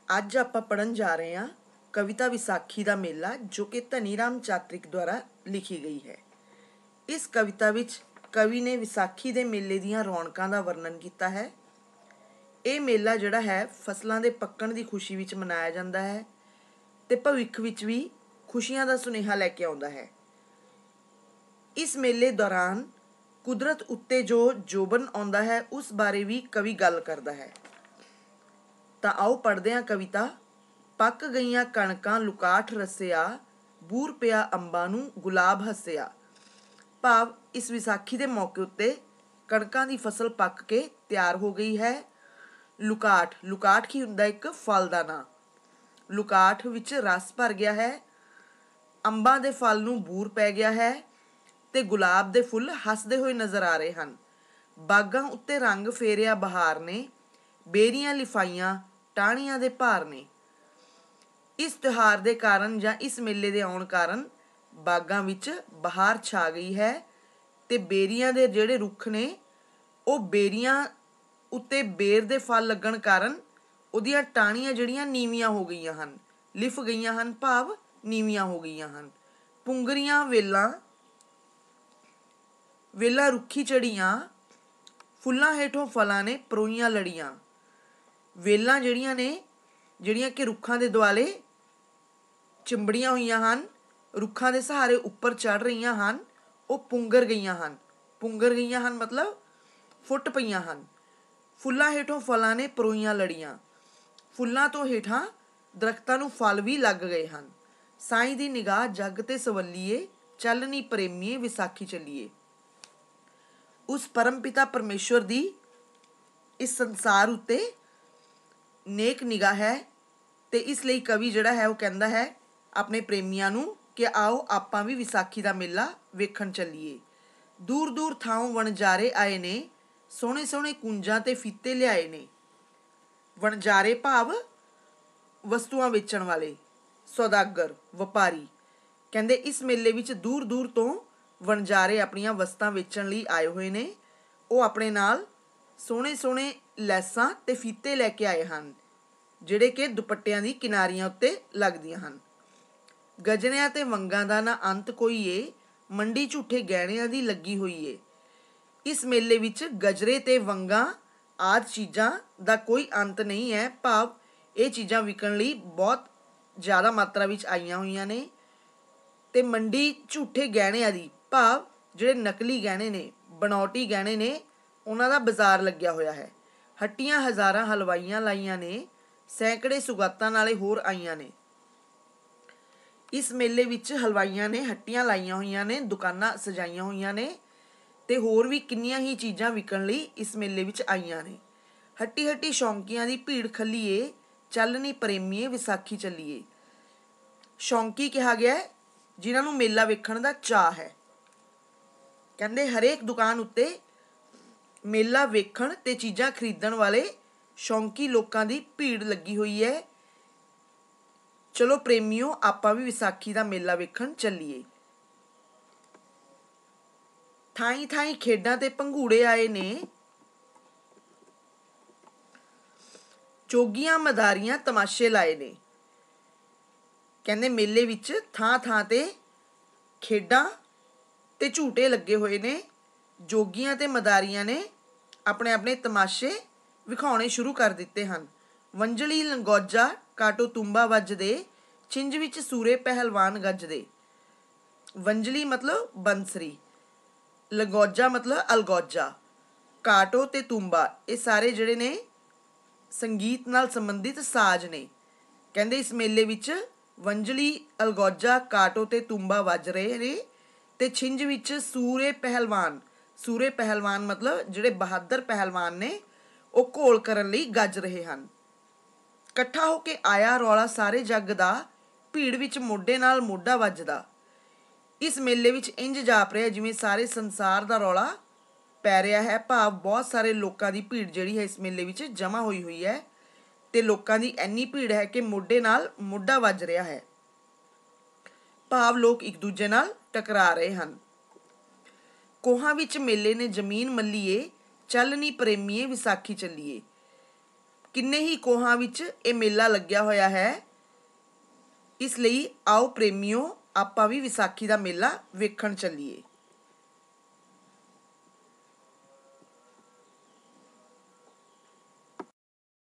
ਅੱਜ ਆਪਾਂ ਪੜ੍ਹਨ ਜਾ ਰਹੇ ਹਾਂ ਕਵਿਤਾ ਵਿਸਾਖੀ ਦਾ ਮੇਲਾ, ਜੋ ਕਿ ਧਨੀ ਰਾਮ ਚਾਤ੍ਰਿਕ ਦੁਆਰਾ ਲਿਖੀ ਗਈ ਹੈ। ਇਸ ਕਵਿਤਾ ਵਿੱਚ ਕਵੀ ਨੇ ਵਿਸਾਖੀ ਦੇ ਮੇਲੇ ਦੀਆਂ ਰੌਣਕਾਂ ਦਾ ਵਰਣਨ ਕੀਤਾ ਹੈ। ਇਹ ਮੇਲਾ ਜਿਹੜਾ ਹੈ ਫਸਲਾਂ ਦੇ ਪੱਕਣ ਦੀ ਖੁਸ਼ੀ ਵਿੱਚ ਮਨਾਇਆ ਜਾਂਦਾ ਹੈ ਤੇ ਭਵਿੱਖ ਵਿੱਚ ਵੀ ਖੁਸ਼ੀਆਂ ਦਾ ਸੁਨੇਹਾ ਲੈ ਕੇ ਆਉਂਦਾ ਹੈ। ਇਸ ਮੇਲੇ ਦੌਰਾਨ ਕੁਦਰਤ ਉੱਤੇ ਜੋ ਜੋਬਨ ਆਉਂਦਾ ਹੈ ਉਸ ਬਾਰੇ ਵੀ ਕਵੀ ਗੱਲ ਕਰਦਾ ਹੈ। ਤਾਂ ਆਓ ਪੜ੍ਹਦੇ ਹਾਂ ਕਵਿਤਾ। ਪੱਕ ਗਈਆਂ ਕਣਕਾਂ ਲੁਕਾਠ ਰਸਿਆ, ਬੂਰ ਪਿਆ ਅੰਬਾਂ ਨੂੰ ਗੁਲਾਬ ਹੱਸਿਆ। ਭਾਵ ਇਸ ਵਿਸਾਖੀ ਦੇ ਮੌਕੇ ਉੱਤੇ ਕਣਕਾਂ ਦੀ ਫਸਲ ਪੱਕ ਕੇ ਤਿਆਰ ਹੋ ਗਈ ਹੈ। ਲੁਕਾਠ ਕੀ ਹੁੰਦਾ? ਇੱਕ ਫਲ ਦਾ ਨਾਂ। ਲੁਕਾਠ ਵਿੱਚ ਰਸ ਭਰ ਗਿਆ ਹੈ। ਅੰਬਾਂ ਦੇ ਫਲ ਨੂੰ ਬੂਰ ਪੈ ਗਿਆ ਹੈ ਤੇ ਗੁਲਾਬ ਦੇ ਫੁੱਲ ਹੱਸਦੇ ਹੋਏ ਨਜ਼ਰ ਆ ਰਹੇ ਹਨ। ਬਾਗਾਂ ਉੱਤੇ ਰੰਗ ਫੇਰਿਆ ਬਹਾਰ ਨੇ, ਬੇਰੀਆਂ ਲਿਫਾਈਆਂ ਟਾਹਣੀਆਂ ਦੇ ਭਾਰ ਨੇ। ਇਸ ਤਿਉਹਾਰ ਦੇ ਕਾਰਨ ਜਾਂ ਇਸ ਮੇਲੇ ਦੇ ਆਉਣ ਕਾਰਨ ਬਾਗਾਂ ਵਿੱਚ ਬਹਾਰ ਛਾ ਗਈ ਹੈ ਤੇ ਬੇਰੀਆਂ ਦੇ ਜਿਹੜੇ ਰੁੱਖ ਨੇ ਉਹ ਬੇਰੀਆਂ ਉੱਤੇ ਬੇਰ ਦੇ ਫਲ ਲੱਗਣ ਕਾਰਨ ਉਹਦੀਆਂ ਟਾਹਣੀਆਂ ਜਿਹੜੀਆਂ ਨੀਵੀਆਂ ਹੋ ਗਈਆਂ ਹਨ, ਲਿਫ ਗਈਆਂ ਹਨ, ਭਾਵ ਨੀਵੀਆਂ ਹੋ ਗਈਆਂ ਹਨ। ਪੁੰਗਰੀਆਂ ਵੇਲਾਂ ਰੁੱਖੀ ਚੜੀਆਂ, ਫੁੱਲਾਂ ਹੇਠੋਂ ਫਲਾਂ ਨੇ ਪਰੋਈਆਂ ਲੜੀਆਂ। ਵੇਲਾਂ ਜਿਹੜੀਆਂ ਕਿ ਰੁੱਖਾਂ ਦੇ ਦੁਆਲੇ ਚਿੰਬੜੀਆਂ ਹੋਈਆਂ ਹਨ, ਰੁੱਖਾਂ ਦੇ ਸਹਾਰੇ ਉੱਪਰ ਚੜ੍ਹ ਰਹੀਆਂ ਹਨ, ਉਹ ਪੁੰਗਰ ਗਈਆਂ ਹਨ ਮਤਲਬ ਫੁੱਟ ਪਈਆਂ ਹਨ। ਫੁੱਲਾਂ ਹੇਠੋਂ ਫਲਾਂ ਨੇ ਪਰੋਈਆਂ ਲੜੀਆਂ। ਫੁੱਲਾਂ ਤੋਂ ਹੇਠਾਂ ਦਰਖਤਾਂ ਨੂੰ ਫਲ ਵੀ ਲੱਗ ਗਏ ਹਨ। ਸਾਈਂ ਦੀ ਨਿਗਾਹ ਜੱਗ ਤੇ ਸਵੱਲੀਏ, ਚੱਲਣੀ ਪ੍ਰੇਮੀਏ ਵਿਸਾਖੀ ਚੱਲੀਏ। ਉਸ ਪਰਮ ਪਿਤਾ ਪਰਮੇਸ਼ਵਰ ਦੀ ਇਸ ਸੰਸਾਰ ਉੱਤੇ ਨੇਕ ਨਿਗਾਹ ਹੈ ਤੇ ਇਸ ਲਈ ਕਵੀ ਜਿਹੜਾ ਹੈ ਉਹ ਕਹਿੰਦਾ ਹੈ ਆਪਣੇ ਪ੍ਰੇਮੀਆਂ ਨੂੰ ਕਿ ਆਓ ਆਪਾਂ ਵੀ ਵਿਸਾਖੀ ਦਾ ਮੇਲਾ ਵੇਖਣ ਚੱਲੀਏ। ਦੂਰ ਦੂਰ ਥਾਂੋਂ ਵਣਜਾਰੇ ਆਏ ਨੇ, ਸੋਹਣੇ ਸੋਹਣੇ ਕੁੰਜਾਂ ਤੇ ਫੀਤੇ ਲਿਆਏ ਨੇ। ਵਣਜਾਰੇ ਭਾਵ ਵਸਤੂਆਂ ਵੇਚਣ ਵਾਲੇ, ਸੌਦਾਗਰ, ਵਪਾਰੀ। ਕਹਿੰਦੇ ਇਸ ਮੇਲੇ ਵਿੱਚ ਦੂਰ ਦੂਰ ਤੋਂ ਵਣਜਾਰੇ ਆਪਣੀਆਂ ਵਸਤਾਂ ਵੇਚਣ ਲਈ ਆਏ ਹੋਏ ਨੇ। ਉਹ ਆਪਣੇ ਨਾਲ ਸੋਹਣੇ ਸੋਹਣੇ ਲੈਸਾਂ ਤੇ ਫੀਤੇ ਲੈ ਕੇ ਆਏ ਹਨ, ਜਿਹੜੇ ਕਿ ਦੁਪੱਟਿਆਂ ਦੀ ਕਿਨਾਰੀਆਂ ਉੱਤੇ ਲੱਗਦੀਆਂ ਹਨ। ਗਜਰਿਆਂ ਤੇ ਵੰਗਾਂ ਦਾ ਨਾ ਅੰਤ ਕੋਈ ਏ, ਮੰਡੀ ਝੂਠੇ ਗਹਿਣਿਆਂ ਦੀ ਲੱਗੀ ਹੋਈ ਏ। ਇਸ ਮੇਲੇ ਵਿੱਚ ਗਜਰੇ ਤੇ ਵੰਗਾਂ ਆਦਿ ਚੀਜ਼ਾਂ ਦਾ ਕੋਈ ਅੰਤ ਨਹੀਂ ਹੈ, ਭਾਵ ਇਹ ਚੀਜ਼ਾਂ ਵਿਕਣ ਲਈ ਬਹੁਤ ਜ਼ਿਆਦਾ ਮਾਤਰਾ ਵਿੱਚ ਆਈਆਂ ਹੋਈਆਂ ਨੇ। ਤੇ ਮੰਡੀ ਝੂਠੇ ਗਹਿਣਿਆਂ ਦੀ, ਭਾਵ ਜਿਹੜੇ ਨਕਲੀ ਗਹਿਣੇ ਨੇ, ਬਣਾਉਟੀ ਗਹਿਣੇ ਨੇ, ਉਹਨਾਂ ਦਾ ਬਾਜ਼ਾਰ ਲੱਗਿਆ ਹੋਇਆ ਹੈ। ਹੱਟੀਆਂ ਹਜ਼ਾਰਾਂ ਹਲਵਾਈਆਂ ਲਾਈਆਂ ਨੇ, ਸੈਂਕੜੇ ਸੁਗਾਤਾਂ ਨਾਲੇ ਹੋਰ ਆਈਆਂ ਨੇ। ਇਸ ਮੇਲੇ ਵਿੱਚ ਹਲਵਾਈਆਂ ਨੇ ਹੱਟੀਆਂ ਲਾਈਆਂ ਹੋਈਆਂ ਨੇ, ਦੁਕਾਨਾਂ ਸਜਾਈਆਂ ਹੋਈਆਂ ਨੇ ਤੇ ਹੋਰ ਵੀ ਕਿੰਨੀਆਂ ਹੀ ਚੀਜ਼ਾਂ ਵਿਕਣ ਲਈ ਇਸ ਮੇਲੇ ਵਿੱਚ ਆਈਆਂ ਨੇ। ਹੱਟੀ ਹੱਟੀ ਸ਼ੌਂਕੀਆਂ ਦੀ ਭੀੜ ਖੱਲੀਏ, ਚੱਲਣੀ ਪ੍ਰੇਮੀਏ ਵਿਸਾਖੀ ਚੱਲੀਏ। ਸ਼ੌਂਕੀ ਕਿਹਾ ਗਿਆ ਜਿਨ੍ਹਾਂ ਨੂੰ ਮੇਲਾ ਵੇਖਣ ਦਾ ਚਾਅ ਹੈ। ਕਹਿੰਦੇ ਹਰੇਕ ਦੁਕਾਨ ਉੱਤੇ ਮੇਲਾ ਵੇਖਣ ਤੇ ਚੀਜ਼ਾਂ ਖਰੀਦਣ ਵਾਲੇ ਸ਼ੌਂਕੀ ਲੋਕਾਂ ਦੀ ਭੀੜ ਲੱਗੀ ਹੋਈ ਹੈ। ਚਲੋ ਪ੍ਰੇਮੀਓ, ਆਪਾਂ ਵੀ ਵਿਸਾਖੀ ਦਾ ਮੇਲਾ ਵੇਖਣ ਚੱਲੀਏ। ਥਾਈਂ ਥਾਈਂ ਖੇਡਾਂ ਤੇ ਭੰਗੂੜੇ ਆਏ ਨੇ, ਚੋਗੀਆਂ ਮਦਾਰੀਆਂ ਤਮਾਸ਼ੇ ਲਾਏ ਨੇ। ਕਹਿੰਦੇ ਮੇਲੇ ਵਿੱਚ ਥਾਂ ਥਾਂ ਤੇ ਖੇਡਾਂ ਤੇ ਝੂਟੇ ਲੱਗੇ ਹੋਏ ਨੇ। ਜੋਗੀਆਂ ਤੇ ਮਦਾਰੀਆਂ ਨੇ ਆਪਣੇ ਆਪਣੇ ਤਮਾਸ਼ੇ ਵਿਖਾਉਣੇ ਸ਼ੁਰੂ ਕਰ ਦਿੱਤੇ ਹਨ। ਵੰਜਲੀ ਲੰਗੋਜਾ ਕਾਟੋ ਤੁੰਬਾ ਵੱਜਦੇ, ਛਿੰਝ ਵਿੱਚ ਸੂਰੇ ਪਹਿਲਵਾਨ ਗੱਜਦੇ। ਵੰਜਲੀ ਮਤਲਬ ਬੰਸਰੀ, ਲੰਗੋਜਾ ਮਤਲਬ ਅਲਗੋਜਾ, ਕਾਟੋ ਤੇ ਤੁੰਬਾ ਇਹ ਸਾਰੇ ਜਿਹੜੇ ਨੇ ਸੰਗੀਤ ਨਾਲ ਸੰਬੰਧਿਤ ਸਾਜ਼ ਨੇ। ਕਹਿੰਦੇ ਇਸ ਮੇਲੇ ਵਿੱਚ ਵੰਜਲੀ, ਅਲਗੋਜਾ, ਕਾਟੋ ਤੇ ਤੁੰਬਾ ਵੱਜ ਰਹੇ ਨੇ ਤੇ ਛਿੰਝ ਵਿੱਚ ਸੂਰੇ ਪਹਿਲਵਾਨ ਮਤਲਬ ਜਿਹੜੇ ਬਹਾਦਰ ਪਹਿਲਵਾਨ ਨੇ ਉਹ ਘੋਲ ਕਰਨ ਲਈ ਗੱਜ ਰਹੇ ਹਨ। ਇਕੱਠਾ ਹੋ ਕੇ ਆਇਆ ਰੌਲਾ ਸਾਰੇ ਜੱਗ ਦਾ, ਭੀੜ ਵਿੱਚ ਮੋਢੇ ਨਾਲ ਮੋਢਾ ਵੱਜਦਾ। ਇਸ ਮੇਲੇ ਵਿੱਚ ਇੰਝ ਜਾਪ ਰਿਹਾ ਜਿਵੇਂ ਸਾਰੇ ਸੰਸਾਰ ਦਾ ਰੌਲਾ ਪੈ ਰਿਹਾ ਹੈ, ਭਾਵ ਬਹੁਤ ਸਾਰੇ ਲੋਕਾਂ ਦੀ ਭੀੜ ਜਿਹੜੀ ਹੈ ਇਸ ਮੇਲੇ ਵਿੱਚ ਜਮ੍ਹਾਂ ਹੋਈ ਹੈ ਤੇ ਲੋਕਾਂ ਦੀ ਇੰਨੀ ਭੀੜ ਹੈ ਕਿ ਮੋਢੇ ਨਾਲ ਮੋਢਾ ਵੱਜ ਰਿਹਾ ਹੈ, ਭਾਵ ਲੋਕ ਇੱਕ ਦੂਜੇ ਨਾਲ ਟਕਰਾ ਰਹੇ ਹਨ। ਕੋਹਾਂ ਵਿੱਚ ਮੇਲੇ ਨੇ ਜ਼ਮੀਨ ਮੱਲੀਏ, ਚੱਲਣੀ ਪ੍ਰੇਮੀਏ ਵਿਸਾਖੀ ਚੱਲੀਏ। ਕਿੰਨੇ ਹੀ ਕੋਹਾਂ ਵਿੱਚ ਇਹ ਮੇਲਾ ਲੱਗਿਆ ਹੋਇਆ ਹੈ। ਇਸ ਲਈ ਆਓ ਪ੍ਰੇਮੀਓ ਆਪਾਂ ਵੀ ਵਿਸਾਖੀ ਦਾ ਮੇਲਾ ਵੇਖਣ ਚੱਲੀਏ।